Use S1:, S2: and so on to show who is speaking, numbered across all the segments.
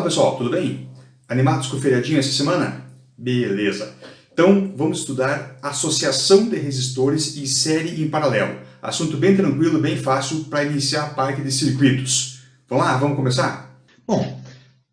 S1: pessoal, tudo bem? Animados com o feriadinho essa semana? Beleza! Então vamos estudar associação de resistores em série e em paralelo. Assunto bem tranquilo, bem fácil para iniciar a parte de circuitos. Vamos lá, vamos começar? Bom,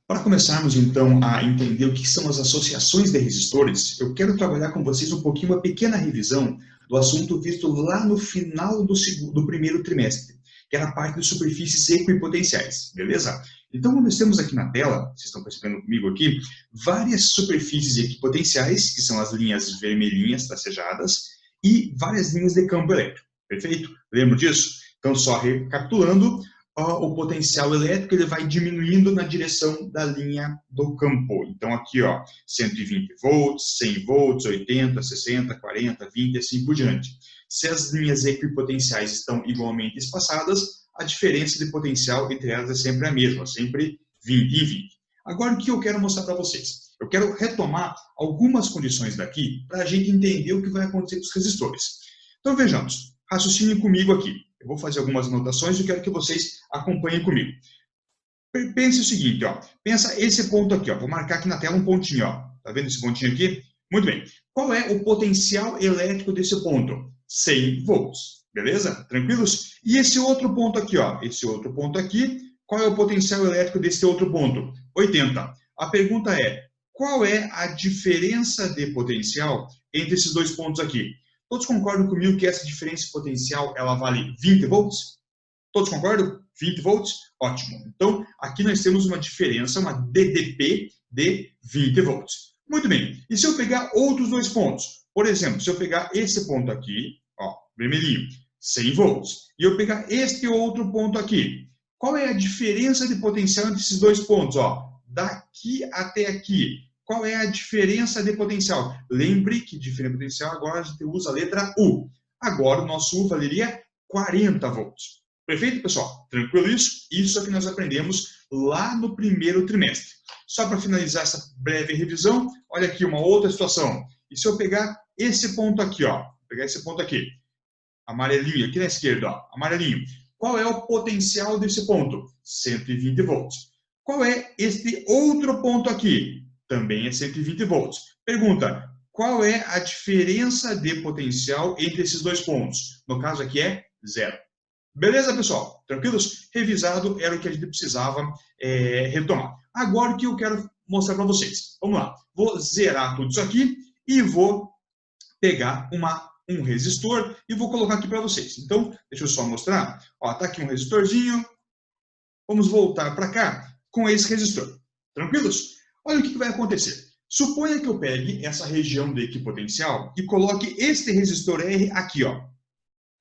S1: para começarmos então a entender o que são as associações de resistores, eu quero trabalhar com vocês um pouquinho, uma pequena revisão do assunto visto lá no final do primeiro trimestre, que era a parte de superfícies equipotenciais, beleza? Então, nós temos aqui na tela, vocês estão percebendo comigo aqui, várias superfícies equipotenciais, que são as linhas vermelhinhas tracejadas, e várias linhas de campo elétrico, perfeito? Lembra disso? Então, só recapitulando, o potencial elétrico ele vai diminuindo na direção da linha do campo. Então, aqui, ó, 120 volts, 100 volts, 80, 60, 40, 20 e assim por diante. Se as linhas equipotenciais estão igualmente espaçadas, a diferença de potencial entre elas é sempre a mesma, sempre 20 em 20. Agora, o que eu quero mostrar para vocês? Eu quero retomar algumas condições daqui para a gente entender o que vai acontecer com os resistores. Então, vejamos. Raciocinem comigo aqui. Eu vou fazer algumas anotações e eu quero que vocês acompanhem comigo. Pense o seguinte, ó. Pensa esse ponto aqui, ó. Vou marcar aqui na tela um pontinho, ó. Tá vendo esse pontinho aqui? Muito bem. Qual é o potencial elétrico desse ponto? 100 volts. Beleza? Tranquilos? E esse outro ponto aqui, ó. Esse outro ponto aqui, qual é o potencial elétrico desse outro ponto? 80. A pergunta é, qual é a diferença de potencial entre esses dois pontos aqui? Todos concordam comigo que essa diferença de potencial ela vale 20 volts? Todos concordam? 20 volts? Ótimo. Então, aqui nós temos uma diferença, uma DDP de 20 volts. Muito bem. E se eu pegar outros dois pontos? Por exemplo, se eu pegar esse ponto aqui, ó, vermelhinho, 100 volts, e eu pegar este outro ponto aqui, qual é a diferença de potencial entre esses dois pontos? Ó, daqui até aqui. Qual é a diferença de potencial? Lembre que diferença de potencial agora a gente usa a letra U. Agora o nosso U valeria 40 volts. Perfeito, pessoal? Tranquilo isso? Isso é o que nós aprendemos lá no primeiro trimestre. Só para finalizar essa breve revisão, olha aqui uma outra situação. E se eu pegar esse ponto aqui, ó, pegar esse ponto aqui, amarelinho, aqui na esquerda, ó, amarelinho. Qual é o potencial desse ponto? 120 volts. Qual é este outro ponto aqui? Também é 120 volts. Pergunta, qual é a diferença de potencial entre esses dois pontos? No caso aqui é zero. Beleza, pessoal? Tranquilos? Revisado era o que a gente precisava retomar. Agora o que eu quero mostrar para vocês. Vamos lá. Vou zerar tudo isso aqui e vou pegar um resistor e vou colocar aqui para vocês. Então, deixa eu só mostrar. Ó, tá aqui um resistorzinho. Vamos voltar para cá com esse resistor. Tranquilos? Olha o que vai acontecer. Suponha que eu pegue essa região de equipotencial e coloque este resistor R aqui, ó.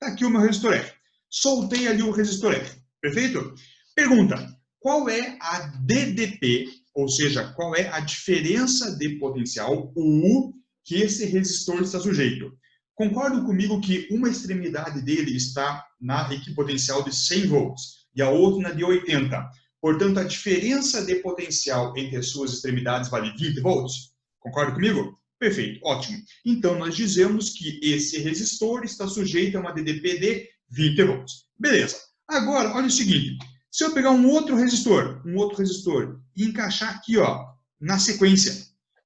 S1: Tá aqui o meu resistor R. Soltei ali o resistor R. Perfeito? Pergunta, qual é a DDP, ou seja, qual é a diferença de potencial, o U, que esse resistor está sujeito? Concordam comigo que uma extremidade dele está na equipotencial de 100 volts e a outra na de 80. Portanto, a diferença de potencial entre as suas extremidades vale 20 volts? Concorda comigo? Perfeito, ótimo. Então, nós dizemos que esse resistor está sujeito a uma DDP de 20 volts. Beleza. Agora, olha o seguinte. Se eu pegar um outro resistor e encaixar aqui, ó, na sequência.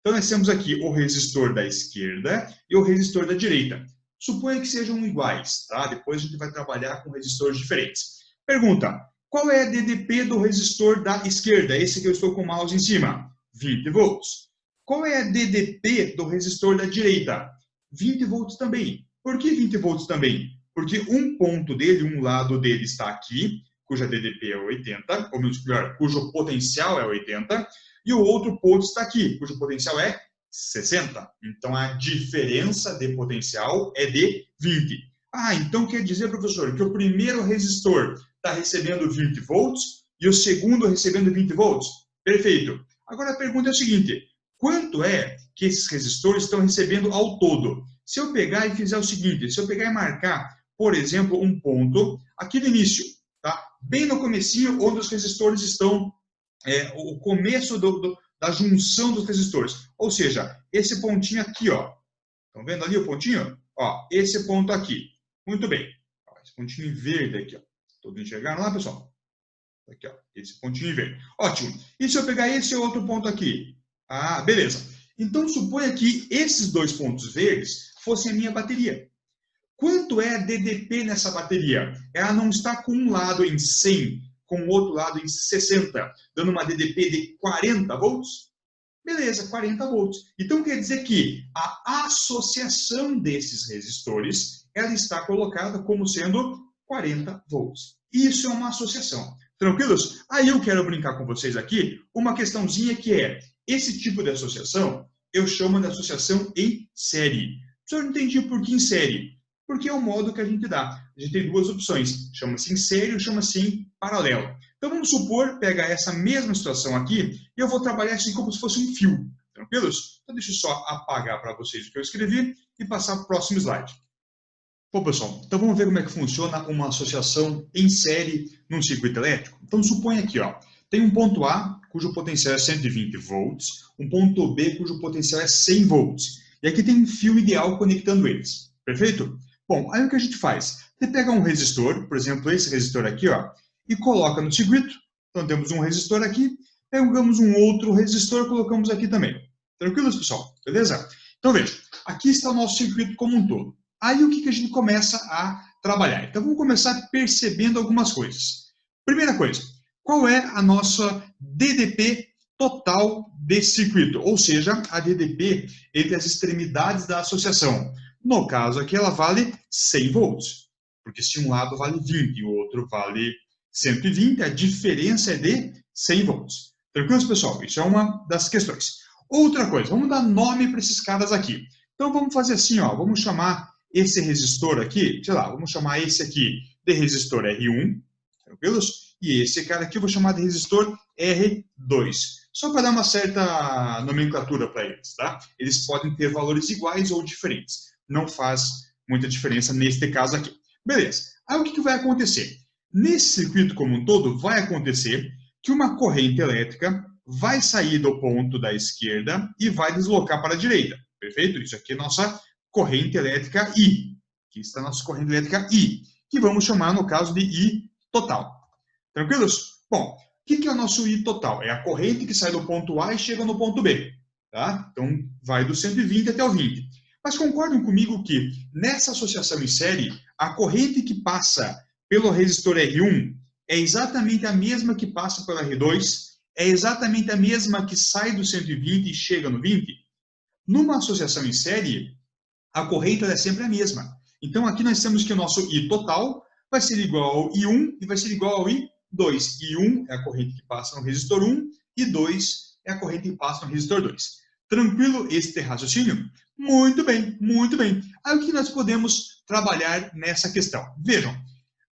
S1: Então, nós temos aqui o resistor da esquerda e o resistor da direita. Suponha que sejam iguais, tá? Depois a gente vai trabalhar com resistores diferentes. Pergunta, qual é a DDP do resistor da esquerda? Esse que eu estou com o mouse em cima. 20 volts. Qual é a DDP do resistor da direita? 20 volts também. Por que 20 volts também? Porque um ponto dele, um lado dele está aqui, cuja DDP é 80, ou melhor, cujo potencial é 80, e o outro ponto está aqui, cujo potencial é 60. Então, a diferença de potencial é de 20. Ah, então quer dizer, professor, que o primeiro resistor está recebendo 20 volts e o segundo recebendo 20 volts? Perfeito. Agora a pergunta é a seguinte, quanto é que esses resistores estão recebendo ao todo? Se eu pegar e fizer o seguinte, se eu pegar e marcar, por exemplo, um ponto aqui no início, tá? Bem no comecinho, onde os resistores estão, o começo da junção dos resistores. Ou seja, esse pontinho aqui, ó. Estão vendo ali o pontinho? Ó, esse ponto aqui. Muito bem. Esse pontinho verde aqui, ó. Todos enxergaram lá, pessoal? Aqui, ó, esse pontinho em verde. Ótimo. E se eu pegar esse outro ponto aqui? Ah, beleza. Então, suponha que esses dois pontos verdes fossem a minha bateria. Quanto é a DDP nessa bateria? Ela não está com um lado em 100, com o outro lado em 60, dando uma DDP de 40 volts? Beleza, 40 volts. Então quer dizer que a associação desses resistores, ela está colocada como sendo 40 volts. Isso é uma associação. Tranquilos? Aí eu quero brincar com vocês aqui uma questãozinha que é, esse tipo de associação, eu chamo de associação em série. Só não entendi por que em série. Porque é o modo que a gente dá. A gente tem duas opções, chama-se em série ou chama-se em paralelo. Então vamos supor, pegar essa mesma situação aqui, e eu vou trabalhar assim como se fosse um fio. Tranquilos? Então deixa eu só apagar para vocês o que eu escrevi e passar para o próximo slide. Bom, pessoal, então vamos ver como é que funciona uma associação em série num circuito elétrico. Então suponha aqui, ó, tem um ponto A, cujo potencial é 120 volts, um ponto B, cujo potencial é 100 volts. E aqui tem um fio ideal conectando eles. Perfeito? Bom, aí o que a gente faz? Você pega um resistor, por exemplo, esse resistor aqui, ó, e coloca no circuito. Então temos um resistor aqui, pegamos um outro resistor e colocamos aqui também. Tranquilos, pessoal? Beleza? Então veja, aqui está o nosso circuito como um todo. Aí o que a gente começa a trabalhar? Então vamos começar percebendo algumas coisas. Primeira coisa, qual é a nossa DDP total desse circuito? Ou seja, a DDP entre as extremidades da associação. No caso aqui ela vale 100 volts, porque se um lado vale 20 e o outro vale 120, a diferença é de 100 volts. Tranquilos, pessoal? Isso é uma das questões. Outra coisa, vamos dar nome para esses caras aqui. Então vamos fazer assim, ó, vamos chamar esse resistor aqui, sei lá, vamos chamar esse aqui de resistor R1, tranquilos? E esse cara aqui eu vou chamar de resistor R2. Só para dar uma certa nomenclatura para eles, tá? Eles podem ter valores iguais ou diferentes. Não faz muita diferença neste caso aqui. Beleza. Aí o que vai acontecer? Nesse circuito como um todo, vai acontecer que uma corrente elétrica vai sair do ponto da esquerda e vai deslocar para a direita. Perfeito? Isso aqui é nossa corrente elétrica I. Aqui está a nossa corrente elétrica I, que vamos chamar, no caso, de I total. Tranquilos? Bom, o que é o nosso I total? É a corrente que sai do ponto A e chega no ponto B. Tá? Então, vai do 120 até o 20. Mas concordam comigo que, nessa associação em série, a corrente que passa pelo resistor R1 é exatamente a mesma que passa pelo R2, é exatamente a mesma que sai do 120 e chega no 20? Numa associação em série, a corrente é sempre a mesma. Então, aqui nós temos que o nosso I total vai ser igual ao I1 e vai ser igual ao I2. I1 é a corrente que passa no resistor 1 e 2 é a corrente que passa no resistor 2. Tranquilo este raciocínio? Muito bem, muito bem. Aí o que nós podemos trabalhar nessa questão? Vejam,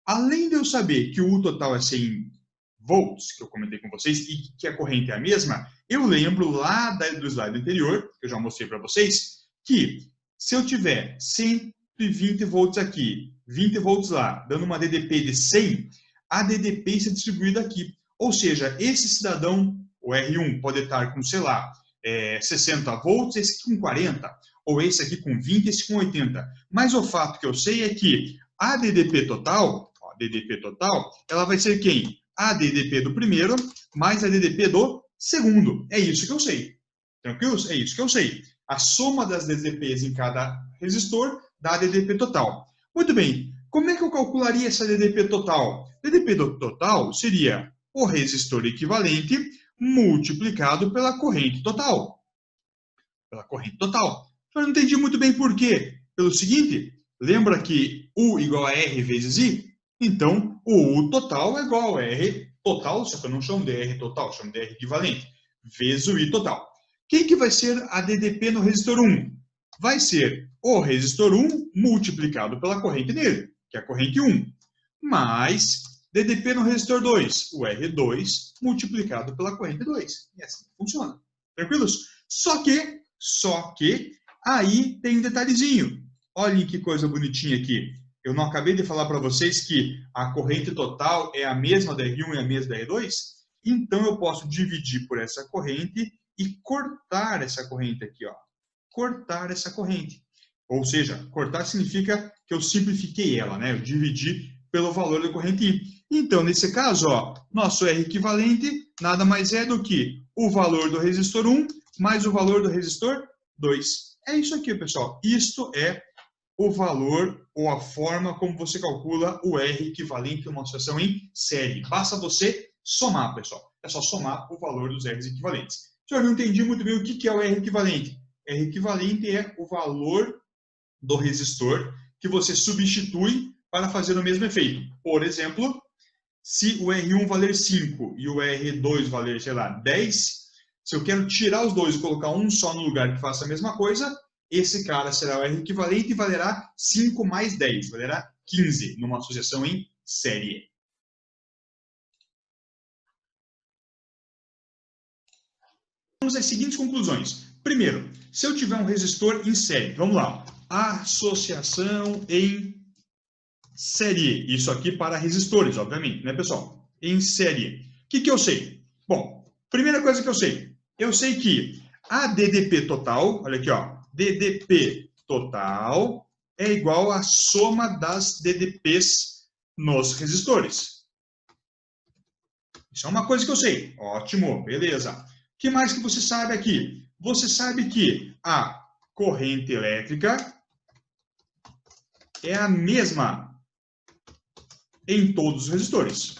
S1: além de eu saber que o U total é 100 volts, que eu comentei com vocês, e que a corrente é a mesma, eu lembro lá do slide anterior, que eu já mostrei para vocês, que se eu tiver 120 volts aqui, 20 volts lá, dando uma DDP de 100, a DDP está distribuída aqui. Ou seja, esse cidadão, o R1, pode estar com, sei lá, 60 volts, esse aqui com 40, ou esse aqui com 20, esse com 80. Mas o fato que eu sei é que a DDP total, ela vai ser quem? A DDP do primeiro mais a DDP do segundo. É isso que eu sei. Tranquilos? É isso que eu sei. A soma das DDPs em cada resistor dá a DDP total. Muito bem. Como é que eu calcularia essa DDP total? DDP total seria o resistor equivalente multiplicado pela corrente total. Pela corrente total. Eu não entendi muito bem por quê. Pelo seguinte, lembra que U igual a R vezes I? Então, o U total é igual a R total, só que eu não chamo de R total, chamo de R equivalente, vezes o I total. Quem que vai ser a DDP no resistor 1? Vai ser o resistor 1 multiplicado pela corrente dele, que é a corrente 1, mais DDP no resistor 2, o R2 multiplicado pela corrente 2. E assim funciona. Tranquilos? Só que, aí tem um detalhezinho. Olhem que coisa bonitinha aqui. Eu não acabei de falar para vocês que a corrente total é a mesma da R1 e a mesma da R2? Então, eu posso dividir por essa corrente e cortar essa corrente aqui, ó. Cortar essa corrente. Ou seja, cortar significa que eu simplifiquei ela, né? Eu dividi pelo valor da corrente I. Então, nesse caso, ó, nosso R equivalente nada mais é do que o valor do resistor 1 mais o valor do resistor 2. É isso aqui, pessoal. Isto é o valor ou a forma como você calcula o R equivalente a uma associação em série. Basta você somar, pessoal. É só somar o valor dos R's equivalentes. Eu não entendi muito bem o que é o R equivalente. R equivalente é o valor do resistor que você substitui para fazer o mesmo efeito. Por exemplo, se o R1 valer 5 e o R2 valer, sei lá, 10, se eu quero tirar os dois e colocar um só no lugar que faça a mesma coisa, esse cara será o R equivalente e valerá 5 mais 10, valerá 15, numa associação em série. Temos as seguintes conclusões. Primeiro, se eu tiver um resistor em série, vamos lá, associação em série, isso aqui para resistores, obviamente, né, pessoal? Em série. O que eu sei? Bom, primeira coisa que eu sei que a DDP total, olha aqui, ó, DDP total é igual à soma das DDPs nos resistores. Isso é uma coisa que eu sei. Ótimo, beleza. O que mais que você sabe aqui? Você sabe que a corrente elétrica é a mesma em todos os resistores.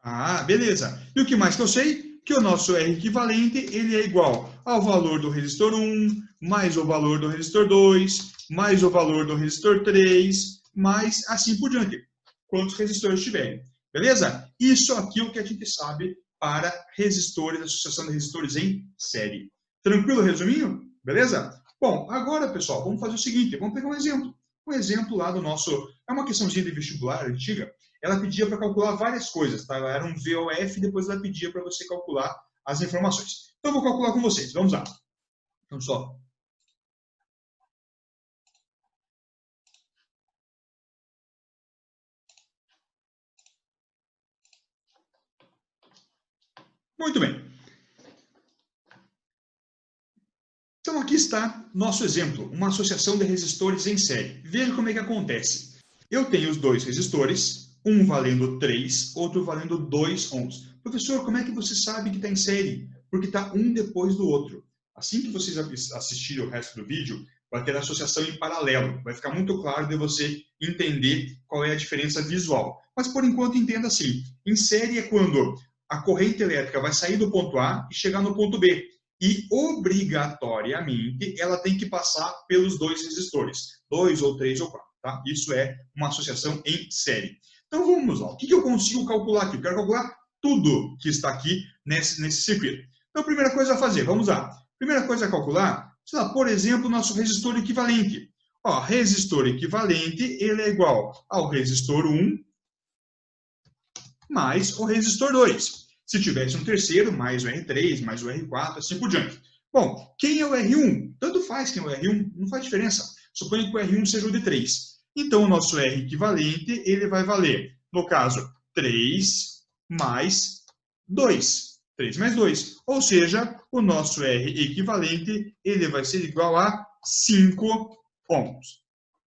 S1: Ah, beleza. E o que mais que eu sei? Que o nosso R equivalente ele é igual ao valor do resistor 1, mais o valor do resistor 2, mais o valor do resistor 3, mais assim por diante. Quantos resistores tiverem. Beleza? Isso aqui é o que a gente sabe para resistores, associação de resistores em série. Tranquilo, resuminho? Beleza? Bom, agora, pessoal, vamos fazer o seguinte. Vamos pegar um exemplo. Um exemplo lá do nosso... É uma questãozinha de vestibular antiga. Ela pedia para calcular várias coisas, tá? Ela era um VOF, depois ela pedia para você calcular as informações. Então, eu vou calcular com vocês. Vamos lá. Então, só... Muito bem. Então, aqui está nosso exemplo, uma associação de resistores em série. Veja como é que acontece. Eu tenho os dois resistores, um valendo 3, outro valendo 2 ohms. Professor, como é que você sabe que está em série? Porque está um depois do outro. Assim que vocês assistirem o resto do vídeo, vai ter a associação em paralelo. Vai ficar muito claro de você entender qual é a diferença visual. Mas, por enquanto, entenda assim. Em série é quando a corrente elétrica vai sair do ponto A e chegar no ponto B. E, obrigatoriamente, ela tem que passar pelos dois resistores. 2 ou 3 ou 4. Tá? Isso é uma associação em série. Então, vamos lá. O que eu consigo calcular aqui? Eu quero calcular tudo que está aqui nesse circuito. Então, a primeira coisa a fazer, vamos lá. Primeira coisa a calcular, sei lá, por exemplo, o nosso resistor equivalente. Ó, resistor equivalente, ele é igual ao resistor 1 mais o resistor 2. Se tivesse um terceiro, mais o R3, mais o R4, assim por diante. Bom, quem é o R1? Tanto faz quem é o R1, não faz diferença. Suponha que o R1 seja o de 3. Então, o nosso R equivalente, ele vai valer, no caso, 3 mais 2. 3 mais 2. Ou seja, o nosso R equivalente, ele vai ser igual a 5 ohms.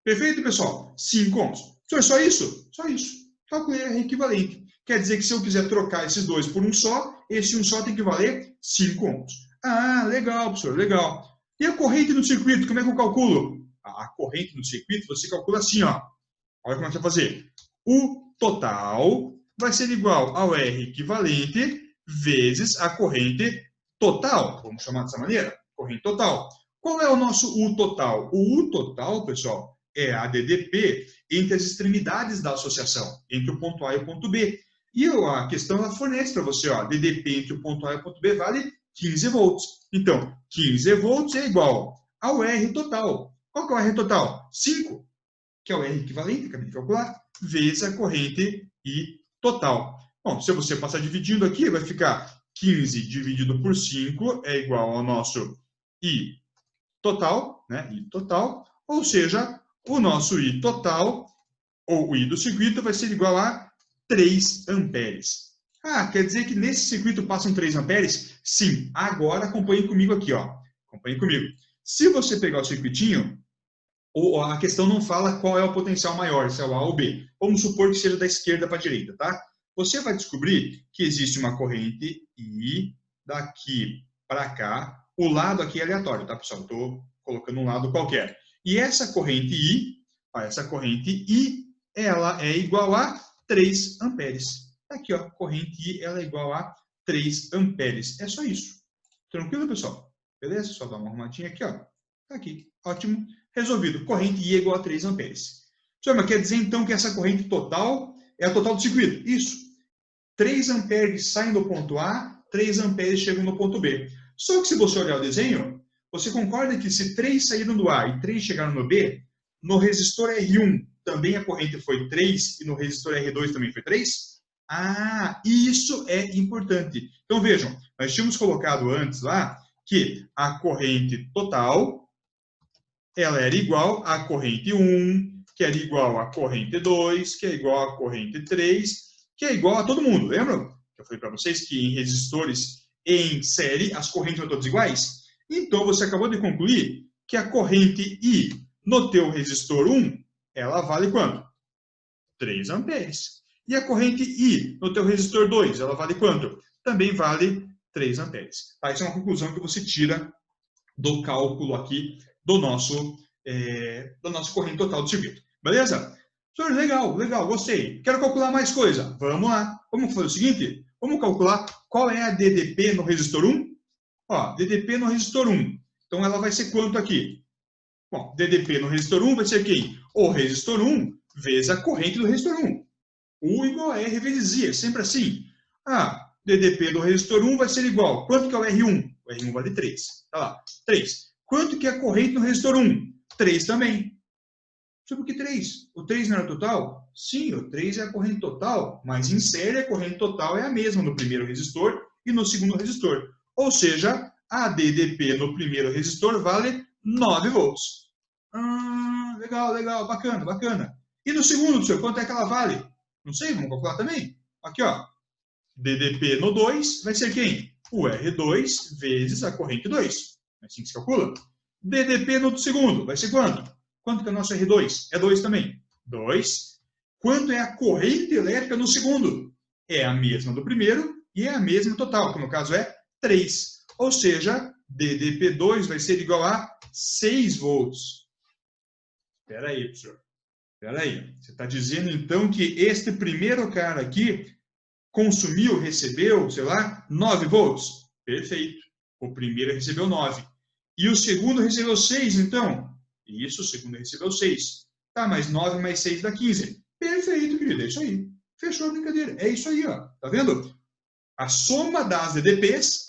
S1: Perfeito, pessoal? 5 ohms. Então, é só isso? Só isso. Calculei R equivalente. Quer dizer que se eu quiser trocar esses dois por um só, esse um só tem que valer 5 ohms. Ah, legal, professor, legal. E a corrente no circuito, como é que eu calculo? A corrente no circuito, você calcula assim, ó. Olha como é que vai fazer. O total vai ser igual ao R equivalente vezes a corrente total. Vamos chamar dessa maneira? Corrente total. Qual é o nosso U total? O U total, pessoal, é a DDP entre as extremidades da associação, entre o ponto A e o ponto B. E a questão ela fornece para você, ó, DDP entre o ponto A e o ponto B vale 15 volts. Então, 15 volts é igual ao R total. Qual que é o R total? 5, que é o R equivalente, acabei de calcular, vezes a corrente I total. Bom, se você passar dividindo aqui, vai ficar 15 dividido por 5 é igual ao nosso I total, né? I total, ou seja, o nosso I total, ou o I do circuito, vai ser igual a 3 amperes. Ah, quer dizer que nesse circuito passam 3 amperes? Sim. Agora acompanhe comigo aqui, ó. Acompanhe comigo. Se você pegar o circuitinho, ou a questão não fala qual é o potencial maior, se é o A ou B. Vamos supor que seja da esquerda para a direita, tá? Você vai descobrir que existe uma corrente I daqui para cá. O lado aqui é aleatório, tá, pessoal? Estou colocando um lado qualquer. E essa corrente I, ela é igual a 3 amperes. Tá aqui, ó, corrente I, ela é igual a 3 amperes. É só isso. Tranquilo, pessoal? Beleza? Só dar uma arrumadinha aqui, ó. Tá aqui. Ótimo. Resolvido. Corrente I é igual a 3 amperes. Pessoal, mas quer dizer então que essa corrente total é a total do circuito? Isso. 3 amperes saem do ponto A, 3 amperes chegam no ponto B. Só que se você olhar o desenho, você concorda que se 3 saíram do A e 3 chegaram no B, no resistor R1 também a corrente foi 3 e no resistor R2 também foi 3? Ah, isso é importante. Então vejam, nós tínhamos colocado antes lá que a corrente total ela era igual à corrente 1, que era igual à corrente 2, que é igual à corrente 3, que é igual a todo mundo. Lembram? Eu falei para vocês que em resistores em série as correntes são todas iguais? Então você acabou de concluir que a corrente I no teu resistor 1, ela vale quanto? 3 amperes. E a corrente I no teu resistor 2, ela vale quanto? Também vale 3 amperes. Tá? Essa é uma conclusão que você tira do cálculo aqui do nosso corrente total do circuito. Beleza? Senhor, legal, legal, gostei. Quero calcular mais coisa. Vamos lá. Vamos fazer o seguinte? Vamos calcular qual é a DDP no resistor 1? Ó, DDP no resistor 1. Então, ela vai ser quanto aqui? Bom, DDP no resistor 1 vai ser quem? O resistor 1 vezes a corrente do resistor 1. U igual a R vezes I, é sempre assim. Ah, DDP do resistor 1 vai ser igual. Quanto que é o R1? O R1 vale 3. Tá lá, 3. Quanto que é a corrente no resistor 1? 3 também. Sobre o que 3? O 3 não era total? Sim, o 3 é a corrente total, mas em série a corrente total é a mesma no primeiro resistor e no segundo resistor. Ou seja, a DDP no primeiro resistor vale 9 volts. Legal, legal, bacana, bacana. E no segundo, senhor, quanto é que ela vale? Não sei, vamos calcular também. Aqui, ó. DDP no 2 vai ser quem? O R2 vezes a corrente 2. É assim que se calcula. DDP no segundo vai ser quanto? Quanto que é o nosso R2? É 2 também. 2. Quanto é a corrente elétrica no segundo? É a mesma do primeiro e é a mesma total, que no caso é 3. Ou seja, DDP2 vai ser igual a 6 volts. Espera aí, professor. Espera aí. Você está dizendo então que este primeiro cara aqui consumiu, recebeu, sei lá, 9 volts? Perfeito. O primeiro recebeu 9. E o segundo recebeu 6, então? Isso, o segundo recebeu 6. Tá, mas 9 mais 6 dá 15. Perfeito, querido, é isso aí. Fechou a brincadeira. É isso aí, ó. Tá vendo? A soma das DDPs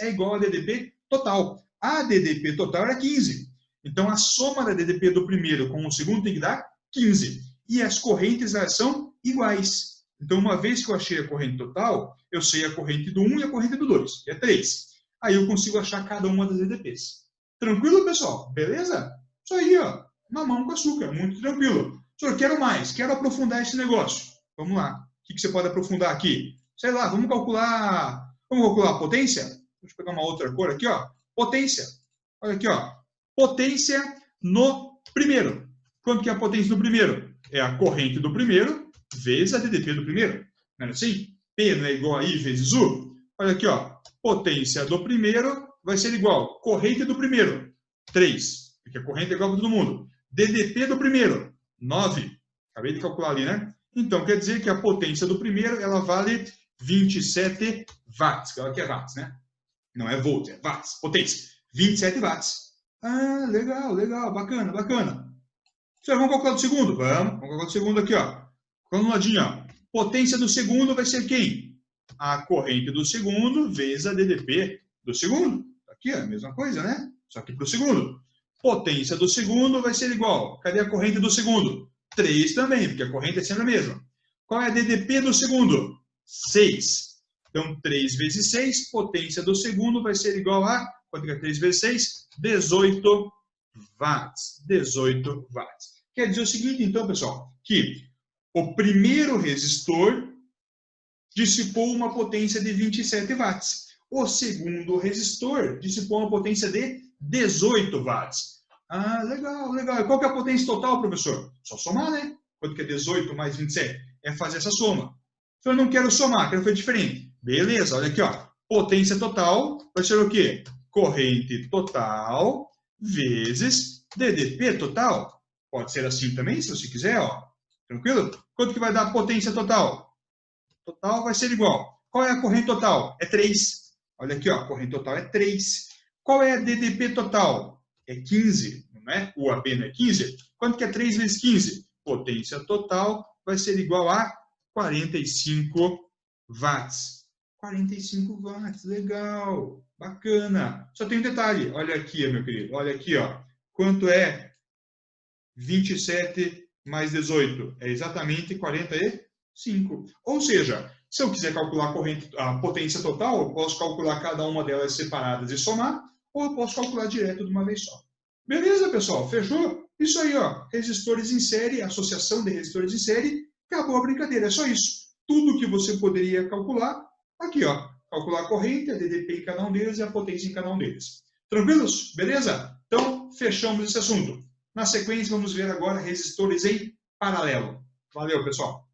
S1: é igual a DDP total. A DDP total era 15. Então, a soma da DDP do primeiro com o segundo tem que dar 15. E as correntes elas são iguais. Então, uma vez que eu achei a corrente total, eu sei a corrente do 1 e a corrente do 2, que é 3. Aí eu consigo achar cada uma das DDPs. Tranquilo, pessoal? Beleza? Isso aí, ó. Mamão com açúcar. Muito tranquilo. Senhor, quero mais. Quero aprofundar esse negócio. Vamos lá. O que você pode aprofundar aqui? Sei lá, vamos calcular a potência? Deixa eu pegar uma outra cor aqui, ó. Potência. Olha aqui, ó. Potência no primeiro. Quanto que é a potência do primeiro? É a corrente do primeiro vezes a DDP do primeiro. Não é assim? P não é igual a I vezes U? Olha aqui, ó. Potência do primeiro vai ser igual. Corrente do primeiro, 3. Porque a corrente é igual para todo mundo. DDP do primeiro, 9. Acabei de calcular ali, né? Então, quer dizer que a potência do primeiro, ela vale 27 watts. Que é watts, né? Não é volts, é watts. Potência, 27 watts. Ah, legal, legal, bacana, bacana. Vamos calcular do segundo? Vamos calcular do segundo aqui, ó. Vamos no ladinho, ó. Potência do segundo vai ser quem? A corrente do segundo vezes a DDP do segundo. Aqui é a mesma coisa, né? Só que para o segundo. Potência do segundo vai ser igual. Cadê a corrente do segundo? 3 também, porque a corrente é sempre a mesma. Qual é a DDP do segundo? 6. Então, 3 vezes 6, potência do segundo vai ser igual a, quanto é 3 vezes 6? 18 watts. 18 watts. Quer dizer o seguinte, então, pessoal, que o primeiro resistor dissipou uma potência de 27 watts. O segundo resistor dissipou uma potência de 18 watts. Ah, legal, legal. E qual que é a potência total, professor? Só somar, né? Quanto que é 18 mais 27? É fazer essa soma. Então, eu não quero somar, quero fazer diferente. Beleza, olha aqui, ó. Potência total vai ser o quê? Corrente total vezes DDP total. Pode ser assim também, se você quiser, ó. Tranquilo? Quanto que vai dar a potência total? Total vai ser igual. Qual é a corrente total? É 3. Olha aqui, ó, a corrente total é 3. Qual é a DDP total? É 15, não é? O AB não é 15? Quanto que é 3 vezes 15? Potência total vai ser igual a 45 watts. 45 watts, legal, bacana. Só tem um detalhe, olha aqui, meu querido, olha aqui, ó. Quanto é 27 mais 18? É exatamente 45. Ou seja, se eu quiser calcular a potência total, eu posso calcular cada uma delas separadas e somar, ou eu posso calcular direto de uma vez só. Beleza, pessoal? Fechou? Isso aí, ó. Resistores em série, associação de resistores em série, acabou a brincadeira, é só isso. Tudo que você poderia calcular, aqui, ó. Calcular a corrente, a DDP em cada um deles e a potência em cada um deles. Tranquilos? Beleza? Então, fechamos esse assunto. Na sequência, vamos ver agora resistores em paralelo. Valeu, pessoal!